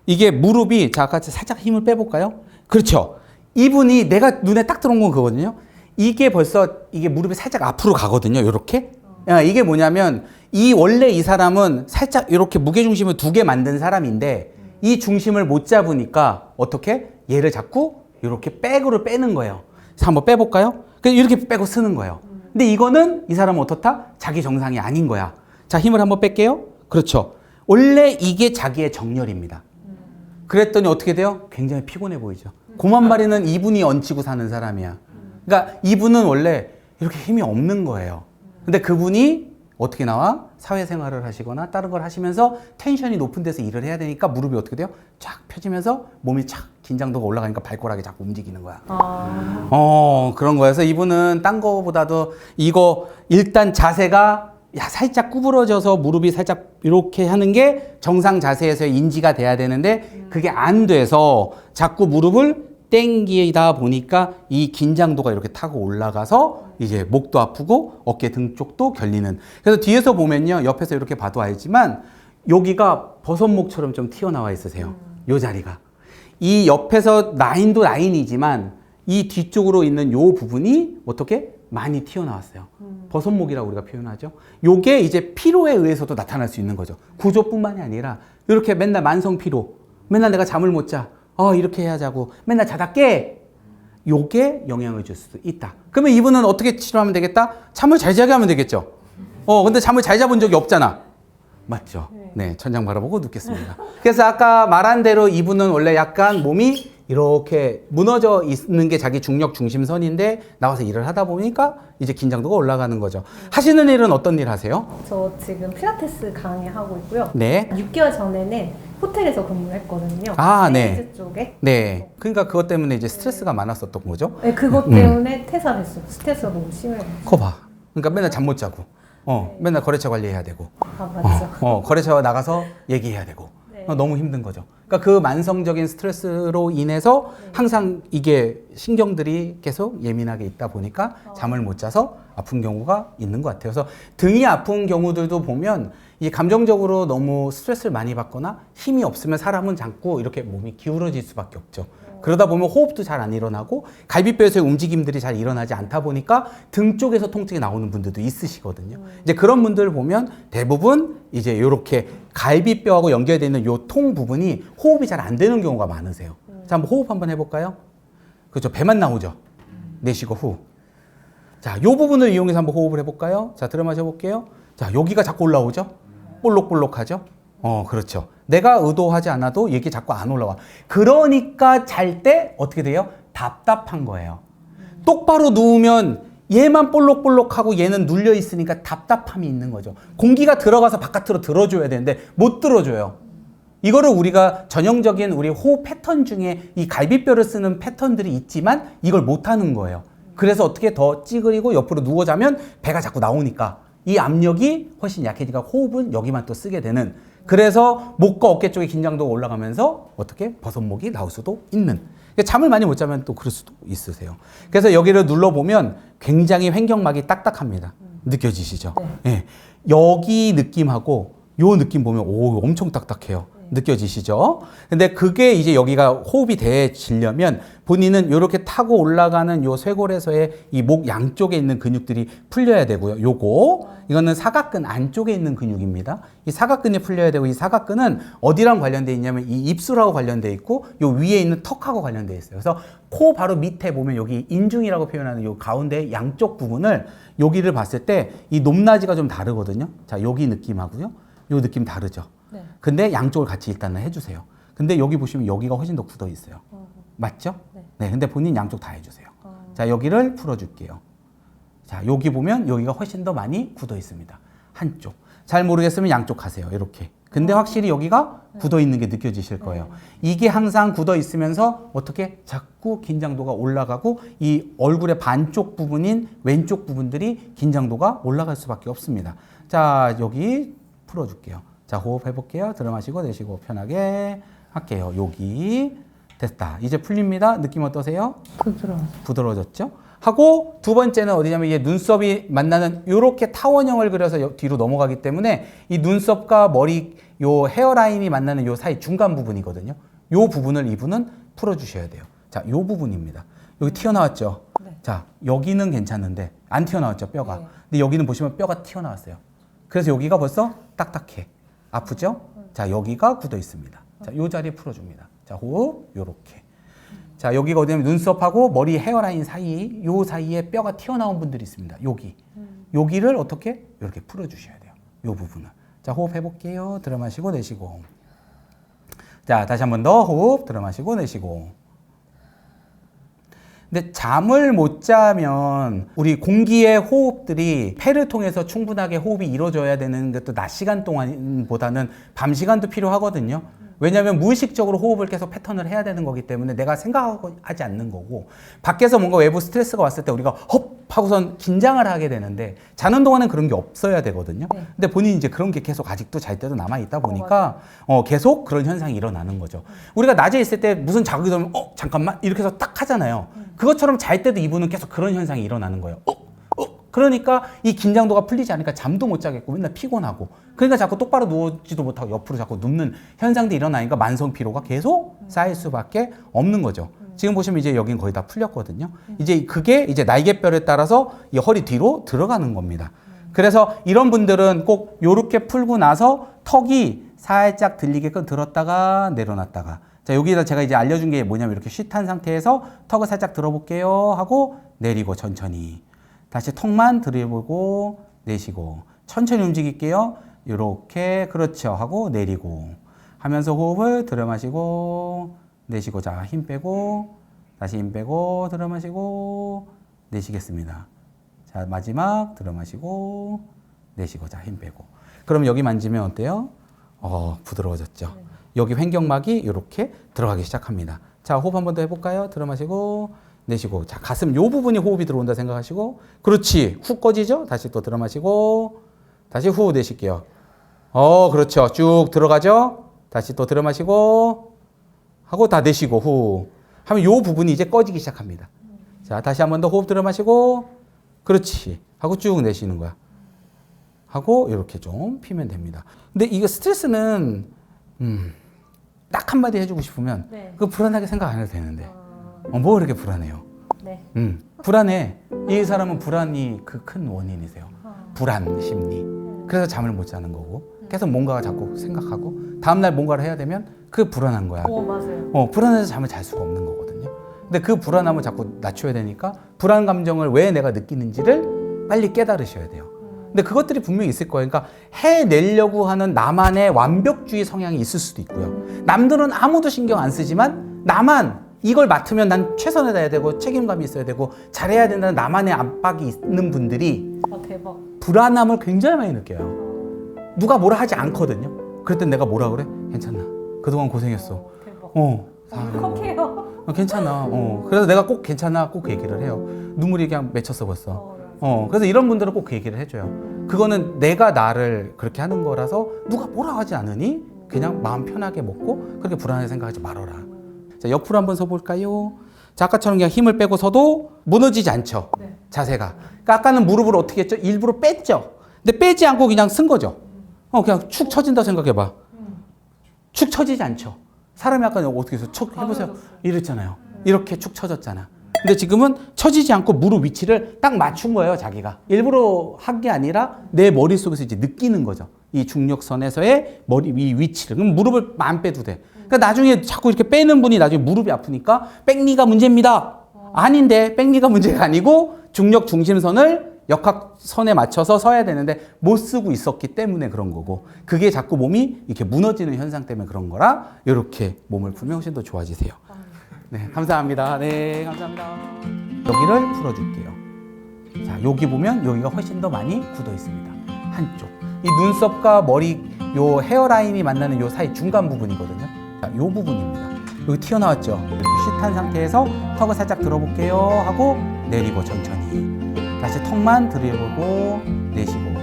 이게 무릎이, 자, 같이 살짝 힘을 빼볼까요? 그렇죠. 이분이 내가 눈에 딱 들어온 건 그거거든요. 이게 벌써, 이게 무릎이 살짝 앞으로 가거든요. 요렇게. 이게 뭐냐면, 원래 이 사람은 살짝 이렇게 무게중심을 2개 만든 사람인데, 이 중심을 못 잡으니까, 어떻게? 얘를 자꾸 이렇게 백으로 빼는 거예요. 그래서 한번 빼볼까요? 그래서 이렇게 빼고 쓰는 거예요. 근데 이거는 이 사람은 어떻다? 자기 정상이 아닌 거야. 자, 힘을 한번 뺄게요. 그렇죠. 원래 이게 자기의 정렬입니다. 그랬더니 어떻게 돼요? 굉장히 피곤해 보이죠. 고만 마리는 이분이 얹히고 사는 사람이야. 그러니까 이분은 원래 이렇게 힘이 없는 거예요. 근데 그분이 어떻게 나와? 사회생활을 하시거나 다른 걸 하시면서 텐션이 높은 데서 일을 해야 되니까 무릎이 어떻게 돼요? 쫙 펴지면서 몸이 착 긴장도가 올라가니까 발가락이 자꾸 움직이는 거야. 그런 거여서 이분은 딴 거보다도 이거 일단 자세가 살짝 구부러져서 무릎이 살짝 이렇게 하는 게 정상 자세에서 인지가 돼야 되는데 그게 안 돼서 자꾸 무릎을 땡기다 보니까 이 긴장도가 이렇게 타고 올라가서 이제 목도 아프고 어깨 등 쪽도 결리는. 그래서 뒤에서 보면요. 옆에서 이렇게 봐도 알지만 여기가 버섯목처럼 좀 튀어나와 있으세요. 요 자리가. 이 옆에서 라인도 라인이지만 이 뒤쪽으로 있는 요 부분이 어떻게? 많이 튀어나왔어요. 버섯목이라고 우리가 표현하죠. 요게 이제 피로에 의해서도 나타날 수 있는 거죠. 구조뿐만이 아니라 이렇게 맨날 만성 피로, 맨날 내가 잠을 못 자. 이렇게 해야 자고 맨날 자다 깨. 요게 영향을 줄 수도 있다. 그러면 이분은 어떻게 치료하면 되겠다? 잠을 잘 자게 하면 되겠죠. 근데 잠을 잘 자본 적이 없잖아. 맞죠? 네, 천장 바라보고 눕겠습니다. 그래서 아까 말한 대로 이분은 원래 약간 몸이 이렇게 무너져 있는 게 자기 중력 중심선인데 나와서 일을 하다 보니까 이제 긴장도가 올라가는 거죠. 하시는 일은 어떤 일 하세요? 저 지금 필라테스 강의하고 있고요. 네. 6개월 전에는 호텔에서 근무했거든요. 네. 세이즈 쪽에. 네. 그러니까 그것 때문에 이제 스트레스가 많았었던 거죠. 네, 그것 때문에 퇴사했어요. 스트레스가 너무 심해가지고. 거 봐. 그러니까 맨날 잠 못 자고. 맨날 거래처 관리해야 되고. 맞죠. 거래처 나가서 얘기해야 되고. 너무 힘든 거죠. 그러니까 그 만성적인 스트레스로 인해서 항상 이게 신경들이 계속 예민하게 있다 보니까 잠을 못 자서 아픈 경우가 있는 것 같아요. 그래서 등이 아픈 경우들도 보면 이 감정적으로 너무 스트레스를 많이 받거나 힘이 없으면 사람은 자꾸 이렇게 몸이 기울어질 수밖에 없죠. 그러다 보면 호흡도 잘 안 일어나고 갈비뼈에서의 움직임들이 잘 일어나지 않다 보니까 등 쪽에서 통증이 나오는 분들도 있으시거든요. 이제 그런 분들을 보면 대부분 이제 이렇게 갈비뼈하고 연결되어 있는 요 통 부분이 호흡이 잘 안 되는 경우가 많으세요. 자, 한번 호흡 한번 해볼까요? 그렇죠. 배만 나오죠. 내쉬고 후. 자, 요 부분을 이용해서 한번 호흡을 해볼까요? 자, 들어 마셔볼게요. 자, 여기가 자꾸 올라오죠? 볼록볼록하죠? 그렇죠. 내가 의도하지 않아도 이게 자꾸 안 올라와. 그러니까 잘 때 어떻게 돼요? 답답한 거예요. 똑바로 누우면 얘만 볼록볼록하고 얘는 눌려 있으니까 답답함이 있는 거죠. 공기가 들어가서 바깥으로 들어줘야 되는데 못 들어줘요. 이거를 우리가 전형적인 우리 호흡 패턴 중에 이 갈비뼈를 쓰는 패턴들이 있지만 이걸 못 하는 거예요. 그래서 어떻게 더 찌그리고 옆으로 누워 자면 배가 자꾸 나오니까 이 압력이 훨씬 약해지니까 호흡은 여기만 또 쓰게 되는. 그래서 목과 어깨 쪽에 긴장도가 올라가면서 어떻게 버섯목이 나올 수도 있는. 잠을 많이 못 자면 또 그럴 수도 있으세요. 그래서 여기를 눌러보면 굉장히 횡격막이 딱딱합니다. 느껴지시죠? 네. 여기 느낌하고 요 느낌 보면 엄청 딱딱해요. 느껴지시죠? 근데 그게 이제 여기가 호흡이 돼지려면 본인은 이렇게 타고 올라가는 요 쇄골에서의 이 목 양쪽에 있는 근육들이 풀려야 되고요. 이거는 사각근 안쪽에 있는 근육입니다. 이 사각근이 풀려야 되고 이 사각근은 어디랑 관련되어 있냐면 이 입술하고 관련되어 있고 요 위에 있는 턱하고 관련되어 있어요. 그래서 코 바로 밑에 보면 여기 인중이라고 표현하는 요 가운데 양쪽 부분을 여기를 봤을 때 이 높낮이가 좀 다르거든요. 자, 여기 느낌하고요. 요 느낌 다르죠. 근데 양쪽을 같이 일단은 해주세요. 근데 여기 보시면 여기가 훨씬 더 굳어 있어요. 맞죠? 네. 근데 본인 양쪽 다 해주세요. 자, 여기를 풀어줄게요. 자, 여기 보면 여기가 훨씬 더 많이 굳어 있습니다. 한쪽. 잘 모르겠으면 양쪽 하세요. 이렇게. 근데 확실히 여기가 굳어 있는 게 느껴지실 거예요. 이게 항상 굳어 있으면서 어떻게 자꾸 긴장도가 올라가고 이 얼굴의 반쪽 부분인 왼쪽 부분들이 긴장도가 올라갈 수밖에 없습니다. 자, 여기 풀어줄게요. 자, 호흡 해볼게요. 들어 마시고 내쉬고 편하게 할게요. 여기 됐다. 이제 풀립니다. 느낌 어떠세요? 부드러워졌죠? 하고 두 번째는 어디냐면 이게 눈썹이 만나는 이렇게 타원형을 그려서 뒤로 넘어가기 때문에 이 눈썹과 머리 요 헤어라인이 만나는 요 사이 중간 부분이거든요. 요 부분을 이분은 풀어주셔야 돼요. 자, 요 부분입니다. 여기 튀어나왔죠? 네. 자, 여기는 괜찮은데 안 튀어나왔죠, 뼈가. 네. 근데 여기는 보시면 뼈가 튀어나왔어요. 그래서 여기가 벌써 딱딱해. 아프죠? 자, 여기가 굳어 있습니다. 자, 요 자리 풀어줍니다. 자, 호흡, 요렇게. 자, 여기가 어디냐면 눈썹하고 머리 헤어라인 사이, 요 사이에 뼈가 튀어나온 분들이 있습니다. 여기. 여기를 어떻게? 이렇게 풀어주셔야 돼요. 요 부분을. 자, 호흡 해볼게요. 들어 마시고 내쉬고. 자, 다시 한 번 더 호흡 들어 마시고 내쉬고. 근데 잠을 못 자면 우리 공기의 호흡들이 폐를 통해서 충분하게 호흡이 이루어져야 되는 것도 낮 시간 동안보다는 밤 시간도 필요하거든요. 왜냐하면 무의식적으로 호흡을 계속 패턴을 해야 되는 거기 때문에 내가 생각하지 않는 거고, 밖에서 뭔가 외부 스트레스가 왔을 때 우리가 헙 하고선 긴장을 하게 되는데 자는 동안은 그런 게 없어야 되거든요. 네. 근데 본인이 이제 그런 게 계속 아직도 잘 때도 남아 있다 보니까 계속 그런 현상이 일어나는 거죠. 우리가 낮에 있을 때 무슨 자극이 들면 잠깐만 이렇게 해서 딱 하잖아요. 그것처럼 잘 때도 이분은 계속 그런 현상이 일어나는 거예요. 그러니까 이 긴장도가 풀리지 않으니까 잠도 못 자겠고 맨날 피곤하고, 그러니까 자꾸 똑바로 누워지도 못하고 옆으로 자꾸 눕는 현상들이 일어나니까 만성 피로가 계속 쌓일 수밖에 없는 거죠. 지금 보시면 이제 여긴 거의 다 풀렸거든요. 이제 그게 이제 날개뼈에 따라서 이 허리 뒤로 들어가는 겁니다. 그래서 이런 분들은 꼭 요렇게 풀고 나서 턱이 살짝 들리게끔 들었다가 내려놨다가, 자, 여기다 제가 이제 알려준 게 뭐냐면 이렇게 쉿한 상태에서 턱을 살짝 들어볼게요 하고 내리고 천천히 다시 턱만 들여보고 내쉬고 천천히 움직일게요. 이렇게 그렇죠 하고 내리고 하면서 호흡을 들여 마시고 내쉬고, 자, 힘 빼고 다시 힘 빼고 들여 마시고 내쉬겠습니다. 자, 마지막 들여 마시고 내쉬고, 자, 힘 빼고. 그럼 여기 만지면 어때요? 부드러워졌죠. 여기 횡격막이 이렇게 들어가기 시작합니다. 자, 호흡 한 번 더 해볼까요? 들여 마시고 내쉬고. 자, 가슴 요 부분이 호흡이 들어온다 생각하시고, 그렇지, 훅 꺼지죠? 다시 또 들어 마시고 다시 후 내쉴게요. 그렇죠, 쭉 들어가죠? 다시 또 들어 마시고 하고 다 내쉬고 후 하면 요 부분이 이제 꺼지기 시작합니다. 자, 다시 한 번 더 호흡 들어 마시고 그렇지 하고 쭉 내쉬는 거야 하고 이렇게 좀 피면 됩니다. 근데 이거 스트레스는 딱 한마디 해주고 싶으면 그 불안하게 생각 안 해도 되는데 뭐 이렇게 불안해요? 네. 불안해. 이 사람은 불안이 그 큰 원인이세요. 불안 심리. 그래서 잠을 못 자는 거고 계속 뭔가 자꾸 생각하고 다음날 뭔가를 해야 되면 그게 불안한 거야. 맞아요. 불안해서 잠을 잘 수가 없는 거거든요. 근데 그 불안함을 자꾸 낮춰야 되니까 불안 감정을 왜 내가 느끼는지를 빨리 깨달으셔야 돼요. 근데 그것들이 분명히 있을 거예요. 그러니까 해내려고 하는 나만의 완벽주의 성향이 있을 수도 있고요. 남들은 아무도 신경 안 쓰지만 나만 이걸 맡으면 난 최선을 다해야 되고 책임감이 있어야 되고 잘해야 된다는 나만의 압박이 있는 분들이 대박. 불안함을 굉장히 많이 느껴요. 누가 뭐라 하지 않거든요. 그랬더니 내가 뭐라 그래? 괜찮아. 그동안 고생했어. 대박. 콕해요. 괜찮아. 그래서 내가 꼭 괜찮아 꼭 얘기를 해요. 눈물이 그냥 맺혔어 벌써. 그래서 이런 분들은 꼭 그 얘기를 해줘요. 그거는 내가 나를 그렇게 하는 거라서 누가 뭐라 하지 않으니 그냥 마음 편하게 먹고 그렇게 불안하게 생각하지 말아라. 자, 옆으로 한번 서볼까요? 자, 아까처럼 그냥 힘을 빼고 서도 무너지지 않죠. 네. 자세가. 그러니까 아까는 무릎을 어떻게 했죠? 일부러 뺐죠. 근데 빼지 않고 그냥 쓴 거죠. 그냥 축 처진다 생각해봐. 축 처지지 않죠. 사람이 아까 어떻게 해서 척 해보세요. 이랬잖아요. 이렇게 축 처졌잖아. 근데 지금은 처지지 않고 무릎 위치를 딱 맞춘 거예요, 자기가. 일부러 한 게 아니라 내 머릿속에서 이제 느끼는 거죠. 이 중력선에서의 머리 위 위치를. 그럼 무릎을 안 빼도 돼. 그러니까 나중에 자꾸 이렇게 빼는 분이 나중에 무릎이 아프니까 백리가 문제입니다. 아닌데, 백리가 문제가 아니고 중력 중심선을 역학선에 맞춰서 서야 되는데 못 쓰고 있었기 때문에 그런 거고, 그게 자꾸 몸이 이렇게 무너지는 현상 때문에 그런 거라 이렇게 몸을 풀면 훨씬 더 좋아지세요. 네, 감사합니다. 네, 감사합니다. 여기를 풀어줄게요. 자, 여기 보면 여기가 훨씬 더 많이 굳어 있습니다. 한쪽. 이 눈썹과 머리 요 헤어라인이 만나는 요 사이 중간 부분이거든요. 자, 요 부분입니다. 여기 튀어나왔죠? 이렇게 쉿한 상태에서 턱을 살짝 들어볼게요 하고 내리고 천천히. 다시 턱만 들여보고 내쉬고.